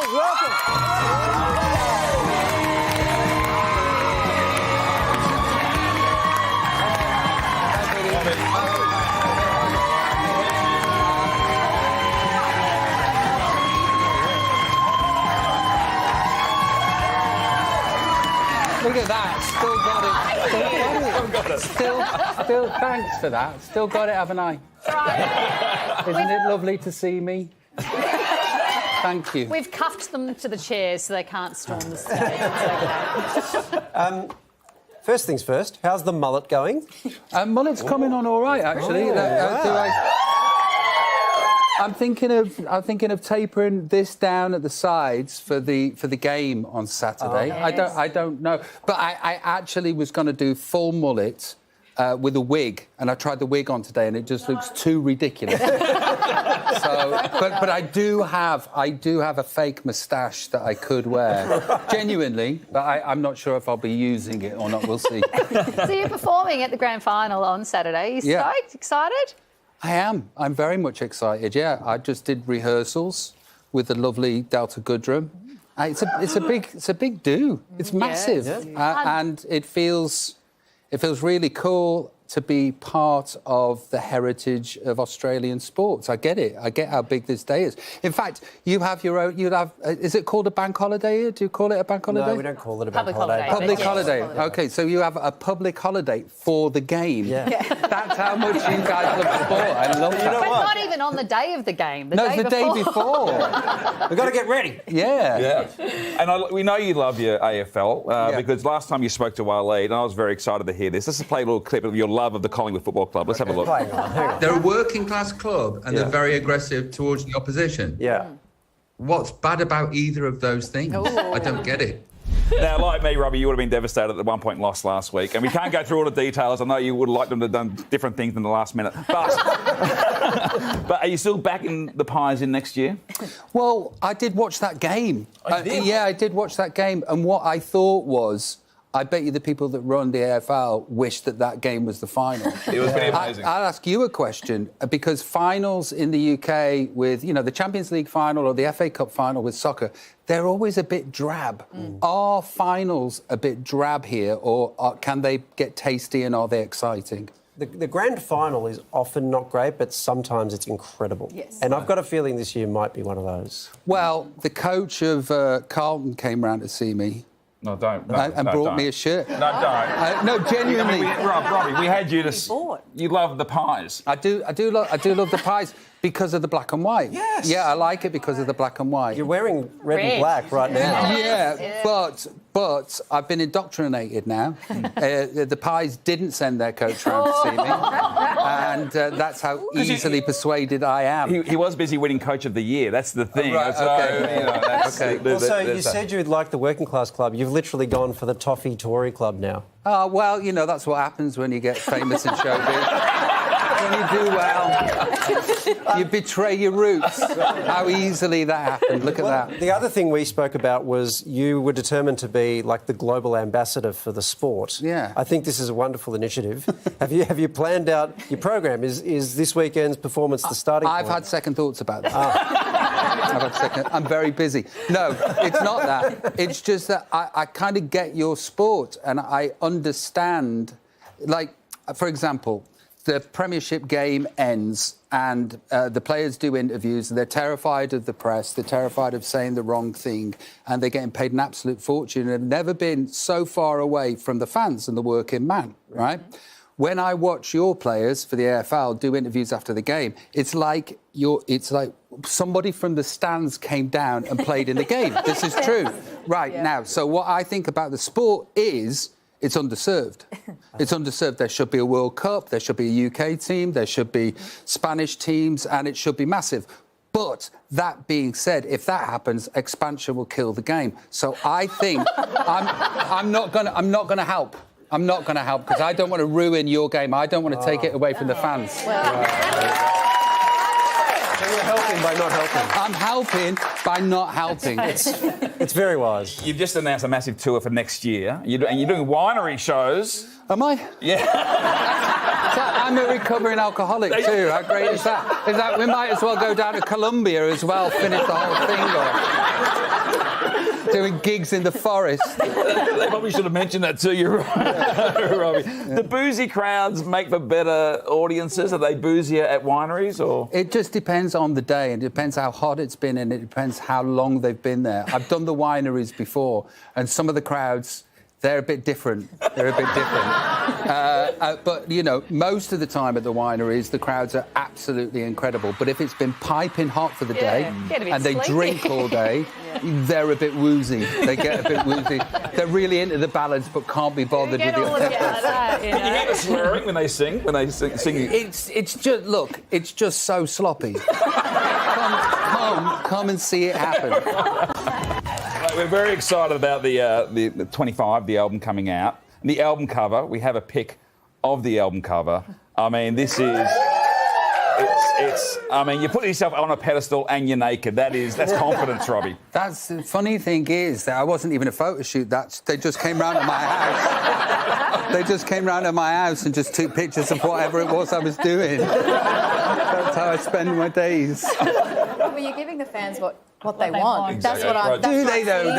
Look at that, still got it. Thanks for that. Still got it, haven't I? Right. Isn't it lovely to see me? Thank you. We've cuffed them to the chairs so they can't storm the stage. It's okay. First things first, how's the mullet going? Mullet's coming on all right, actually. I'm thinking of tapering this down at the sides for the game on Saturday. Oh, yes. I don't know, but I actually was going to do full mullet with a wig, and I tried the wig on today, and it just looks too ridiculous. But I do have a fake moustache that I could wear, genuinely. But I'm not sure if I'll be using it or not. We'll see. So you're performing at the grand final on Saturday. Are you stoked? Excited? I am. I'm very much excited. Yeah, I just did rehearsals with the lovely Delta Goodrum. It's a big do. It's massive, and it feels really cool to be part of the heritage of Australian sports. I get it. I get how big this day is. In fact, you have your own. Is it called a bank holiday here? Do you call it a bank holiday? No, we don't call it a bank holiday. Public holiday. OK, so you have a public holiday for the game. Yeah. That's how much you guys love sport. I love that. But not even on the day of the game. No, it's the day before. We've got to get ready. Yeah. And we know you love your AFL because last time you spoke to Waleed, and I was very excited to hear this. Let's just play a little clip of your love of the Collingwood Football Club. Let's have a look. Hang on. They're a working-class club and they're very aggressive towards the opposition. Yeah. What's bad about either of those things? I don't get it. Now, like me, Robbie, you would have been devastated at the 1 point loss last week. And we can't go through all the details. I know you would have liked them to have done different things in the last minute. But, but are you still backing the Pies in next year? Well, I did watch that game. I did watch that game. And what I thought was, I bet you the people that run the AFL wish that game was the final. It was pretty amazing. I'll ask you a question, because finals in the UK with, the Champions League final or the FA Cup final with soccer, they're always a bit drab. Are finals a bit drab here, or can they get tasty and are they exciting? The grand final is often not great, but sometimes it's incredible. Yes. And I've got a feeling this year might be one of those. Well, the coach of Carlton came round to see me. No, don't. And brought me a shirt. No, don't. No, genuinely. Robbie, we had you to... You love the Pies. I do love the Pies because of the black and white. Yes. Yeah, I like it because of the black and white. You're wearing red and black right now. Yeah, but I've been indoctrinated now. The Pies didn't send their coach round to see me. And that's how easily persuaded I am. He was busy winning Coach of the Year. That's the thing. Right, okay. Also, you said you'd like the working class club. You've literally gone for the Toffee Tory club now. Oh, well, that's what happens when you get famous in showbiz. When you do well, you betray your roots. How easily that happened. Look at that. The other thing we spoke about was you were determined to be like the global ambassador for the sport. Yeah. I think this is a wonderful initiative. Have you planned out your program? Is this weekend's performance the starting point? I've had second thoughts about that. I'm very busy. No, it's not that. It's just that I kind of get your sport and I understand. Like, for example, the Premiership game ends and the players do interviews and they're terrified of the press, they're terrified of saying the wrong thing, and they're getting paid an absolute fortune and have never been so far away from the fans and the working man, right? When I watch your players for the AFL do interviews after the game, it's like somebody from the stands came down and played in the game. This is true. Right, now, so what I think about the sport is it's underserved. It's underserved. There should be a World Cup, there should be a UK team, there should be Spanish teams, and it should be massive. But that being said, if that happens, expansion will kill the game. So I think I'm not going to help. I'm not going to help because I don't want to ruin your game. I don't want to take it away from the fans. So you're helping by not helping. I'm helping by not helping. It's very wise. You've just announced a massive tour for next year, and you're doing winery shows. Am I? Yeah. So I'm a recovering alcoholic too. How great is that? We might as well go down to Colombia as well, finish the whole thing off. doing gigs in the forest. They probably should have mentioned that to you, Robbie. The boozy crowds make for better audiences. Are they boozier at wineries or? It just depends on the day, and it depends how hot it's been, and it depends how long they've been there. I've done the wineries before, and some of the crowds, they're a bit different. But, you know, most of the time at the wineries, the crowds are absolutely incredible. But if it's been piping hot for the day and they drink all day, they're a bit woozy. They get a bit woozy. They're really into the ballads but can't be bothered with the other stuff. You hear the swearing when they sing? It's just, look, it's just so sloppy. Come and see it happen. We're very excited about the 25, the album coming out. And the album cover, we have a pic of the album cover. I mean, this is... I mean, you put yourself on a pedestal and you're naked. That's confidence, Robbie. That's the funny thing is that I wasn't even a photo shoot. They just came round to my house. They just came round to my house and just took pictures of whatever it was I was doing. That's how I spend my days. Well, you're giving the fans what they want. Exactly. That's what I'm... Do they, though? Do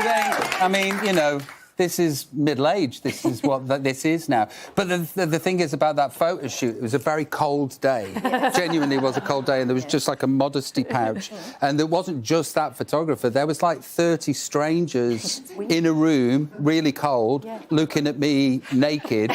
they? I mean, you know... This is middle-aged. This is what this is now. But the thing is about that photo shoot, it was a very cold day. Genuinely was a cold day, and there was just like a modesty pouch. And there wasn't just that photographer. There was like 30 strangers in a room, really cold, looking at me naked.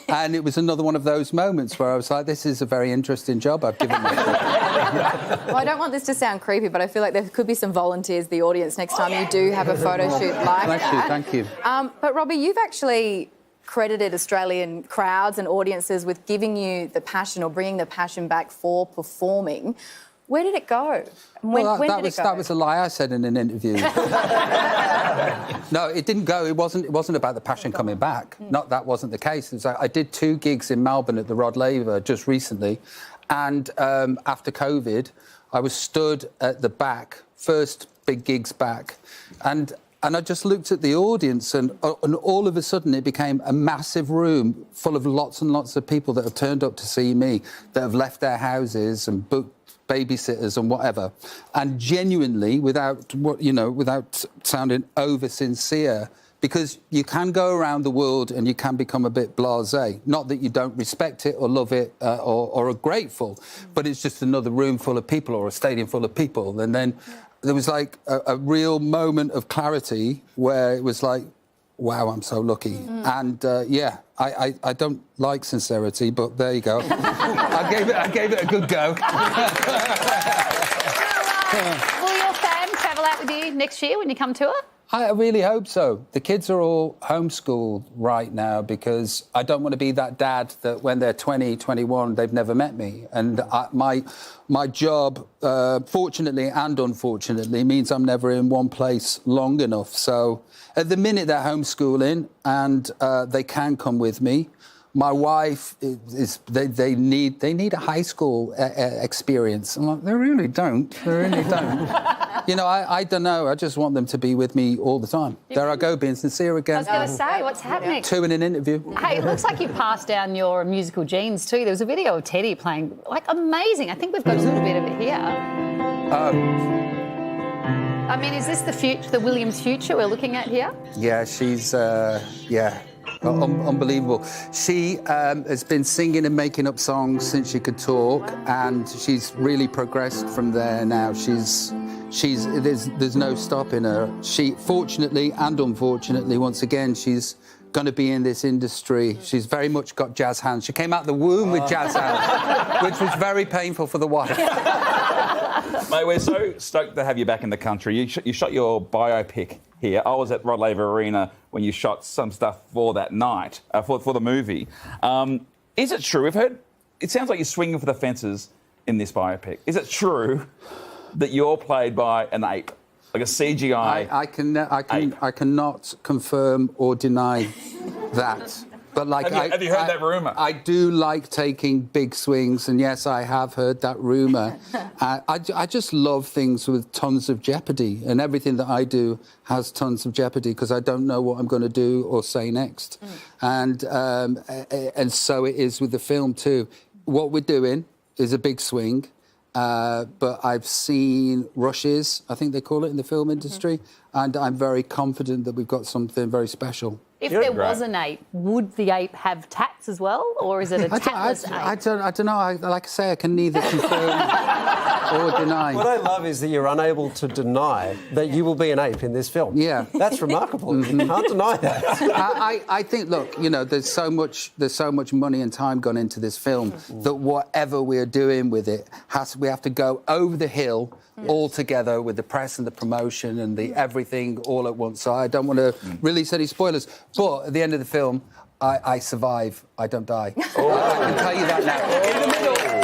And it was another one of those moments where I was like, this is a very interesting job I've given myself. Well, I don't want this to sound creepy, but I feel like there could be some volunteers, the audience, next time you do have a photo shoot like that. Thank you. But, Robbie, you've actually credited Australian crowds and audiences with giving you the passion or bringing the passion back for performing. Where did it go? When did it go? That was a lie I said in an interview. No, it didn't go. It wasn't about the passion coming back. That wasn't the case. It was I did 2 gigs in Melbourne at the Rod Laver just recently, and after COVID, I was stood at the back, first big gigs back, and I just looked at the audience, and all of a sudden it became a massive room full of lots and lots of people that have turned up to see me, that have left their houses and booked babysitters and whatever. And genuinely, without sounding over sincere, because you can go around the world and you can become a bit blasé. Not that you don't respect it or love it or are grateful, but it's just another room full of people or a stadium full of people. And then there was like a real moment of clarity where it was like, wow, I'm so lucky. And I don't like sincerity, but there you go. I gave it a good go. Will your fam travel out with you next year when you come tour? I really hope so. The kids are all homeschooled right now because I don't want to be that dad that when they're 20, 21, they've never met me. And my job, fortunately and unfortunately, means I'm never in one place long enough. So at the minute they're homeschooling and they can come with me. My wife they need a high school experience. I'm like, they really don't. You know, I don't know. I just want them to be with me all the time. There I go, being sincere again. I was going to say, what's happening? 2 in an interview. Hey, it looks like you passed down your musical genes too. There was a video of Teddy playing, like, amazing. I think we've got a little bit of it here. I mean, is this the Williams future we're looking at here? Yeah, she's, unbelievable. She has been singing and making up songs since she could talk, and she's really progressed from there now. There's no stopping her. She, fortunately and unfortunately, once again, she's going to be in this industry. She's very much got jazz hands. She came out the womb with jazz hands, which was very painful for the wife. Mate, we're so stoked to have you back in the country. You shot your biopic here. I was at Rod Laver Arena when you shot some stuff for that night, for the movie. Is it true? We've heard... It sounds like you're swinging for the fences in this biopic. Is it true that you're played by an ape? Like a CGI I cannot confirm or deny that. But like, have you heard that rumour? I do like taking big swings, and yes, I have heard that rumour. I just love things with tons of jeopardy, and everything that I do has tons of jeopardy because I don't know what I'm going to do or say next. And so it is with the film too. What we're doing is a big swing, but I've seen rushes, I think they call it in the film industry, and I'm very confident that we've got something very special. If there was an ape, would the ape have tats as well, or is it a tatless ape? I don't know. Like I say, I can neither confirm or deny. What I love is that you're unable to deny that you will be an ape in this film. Yeah. That's remarkable. You can't deny that. I think, look, you know, there's so much money and time gone into this film that whatever we're doing with it, we have to go over the hill all together with the press and the promotion and the everything all at once. So I don't want to release any spoilers. But at the end of the film, I survive. I don't die. I can tell you that now.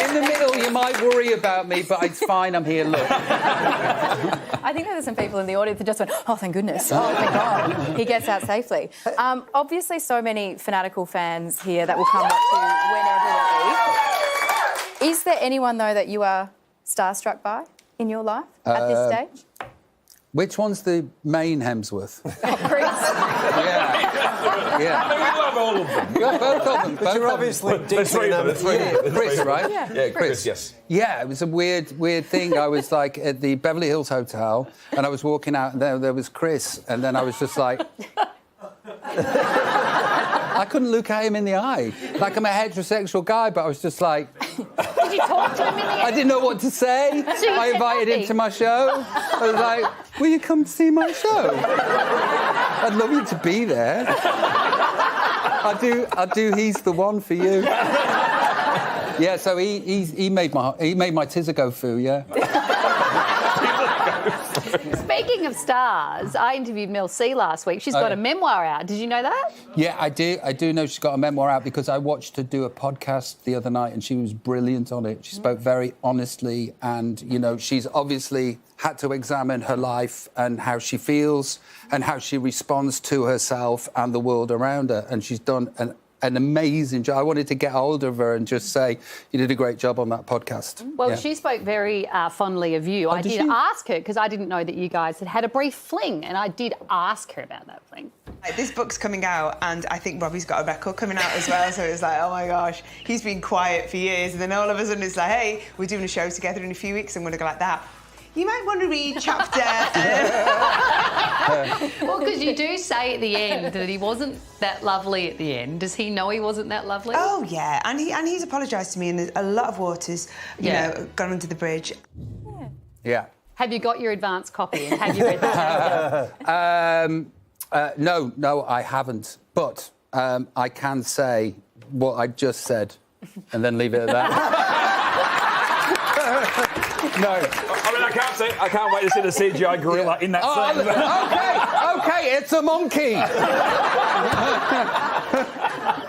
In the middle, you might worry about me, but it's fine. I'm here. Look. I think there's some people in the audience that just went, oh, thank goodness. Oh, thank God. He gets out safely. Obviously, so many fanatical fans here that will come up to you whenever. Is there anyone, though, that you are starstruck by in your life at this stage? Which one's the main Hemsworth? Oh, Chris. Yeah. We love all of them. Yeah, both of them. But you're obviously deeply enamored. Chris, right? Yeah, Chris, yes. Yeah, it was a weird thing. I was like at the Beverly Hills Hotel, and I was walking out, and there was Chris, and then I was just like, I couldn't look at him in the eye. Like, I'm a heterosexual guy, but I was just like, Did you talk to him in the I didn't know what to say. So you I said invited him nothing? to my show. I was like, will you come see my show? I'd love you to be there. I do. He's the one for you. Yeah, so he made my tizzer go foo, yeah. Speaking of stars, I interviewed Mel C last week. She's got a memoir out. Did you know that? Yeah, I do. I do know she's got a memoir out because I watched her do a podcast the other night and she was brilliant on it. She spoke very honestly and, you know, she's obviously had to examine her life and how she feels and how she responds to herself and the world around her. And she's done an amazing job. I wanted to get hold of her and just say, you did a great job on that podcast. Well, Yeah. she spoke very fondly of you. I did did she? ask her, because I didn't know that you guys had a brief fling, and I did ask her about that fling. This book's coming out, and I think Robbie's got a record coming out as well, so it's like, oh my gosh, he's been quiet for years, and then all of a sudden it's like, hey, we're doing a show together in a few weeks, I'm going to go like that. You might want to read chapter... Well, because you do say at the end that he wasn't that lovely at the end. Does he know he wasn't that lovely? Oh, yeah, and he's apologised to me, and there's a lot of waters, you know, gone under the bridge. Yeah. Have you got your advance copy, and have you read that? No, I haven't. But I can say what I just said and then leave it at that. No. I mean, I can't wait to see the CGI gorilla in that scene. Okay, it's a monkey.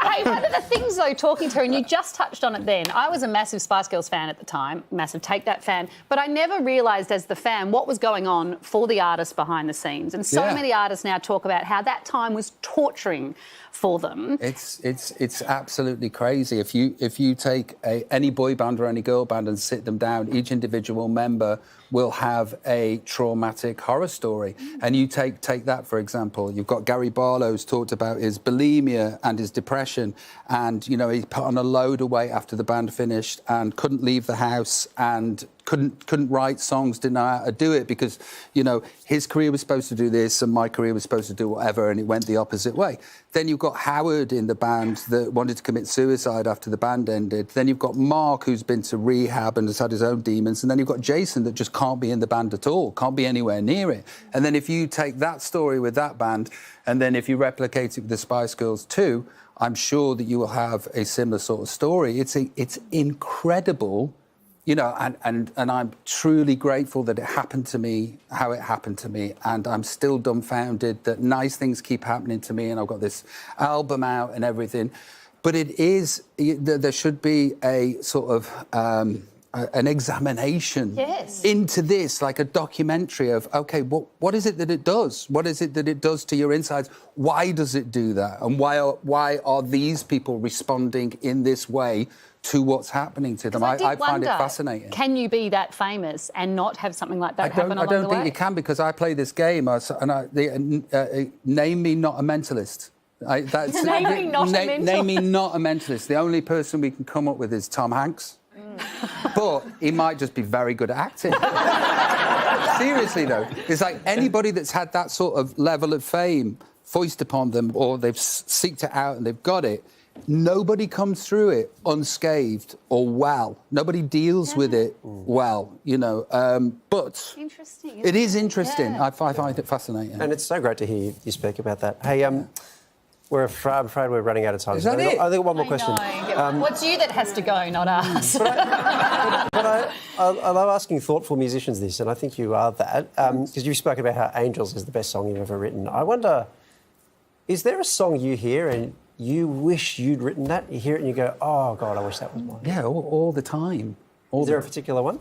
Hey, one of the things, though, talking to her, and you just touched on it then, I was a massive Spice Girls fan at the time, massive Take That fan, but I never realised as the fan what was going on for the artists behind the scenes. And so many artists now talk about how that time was torturing for them. It's absolutely crazy. If you take any boy band or any girl band and sit them down, each individual member will have a traumatic horror story. And you take that, for example. You've got Gary Barlow's talked about his bulimia and his depression. And, you know, he put on a load of weight after the band finished and couldn't leave the house and couldn't write songs, didn't know how to do it because, you know, his career was supposed to do this and my career was supposed to do whatever, and it went the opposite way. Then you've got Howard in the band that wanted to commit suicide after the band ended. Then you've got Mark, who's been to rehab and has had his own demons. And then you've got Jason that just can't be in the band at all, can't be anywhere near it. And then if you take that story with that band, and then if you replicate it with the Spice Girls too, I'm sure that you will have a similar sort of story. It's incredible. You know, and I'm truly grateful that it happened to me, how it happened to me, and I'm still dumbfounded that nice things keep happening to me, and I've got this album out and everything. But there should be a sort of an examination into this, like a documentary of, OK, what is it that it does? What is it that it does to your insides? Why does it do that? And why are these people responding in this way to what's happening to them? I find it fascinating. Can you be that famous and not have something like that happen along the way? I don't think you can, because I play this game, name me not a mentalist. Name me not a mentalist. Name me not a mentalist. The only person we can come up with is Tom Hanks. But he might just be very good at acting. Seriously, though, it's like anybody that's had that sort of level of fame foisted upon them, or they've seeked it out and they've got it, nobody comes through it unscathed or well. Nobody deals with it well, you know. But Interesting. it is interesting. Yeah. I find it fascinating. And it's so great to hear you speak about that. Hey, I'm afraid we're running out of time. Is that it? I think one more I question. know. What's you that has to go, not us? But I love asking thoughtful musicians this, and I think you are that, because you've spoken about how Angels is the best song you've ever written. I wonder, is there a song you hear and you wish you'd written that? You hear it and you go, oh, God, I wish that was mine. Yeah, all the time. Is there a particular one?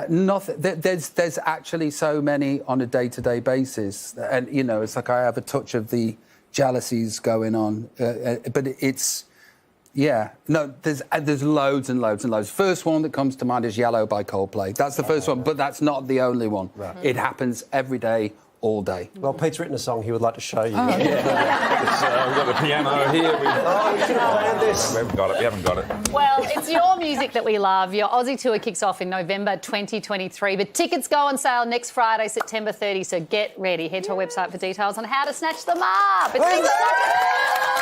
Nothing. There's actually so many on a day-to-day basis, and you know, it's like I have a touch of the jealousies going on, but it's. Yeah, no, there's loads and loads and loads. First one that comes to mind is Yellow by Coldplay. That's the first one, but that's not the only one. Right. It happens every day, all day. Well, Pete's written a song he would like to show you. We've got the piano here. Oh, you should have planned this. We haven't got it. Well, it's your music that we love. Your Aussie tour kicks off in November 2023, but tickets go on sale next Friday, September 30, so get ready. Head to our website for details on how to snatch them up. It's been so good.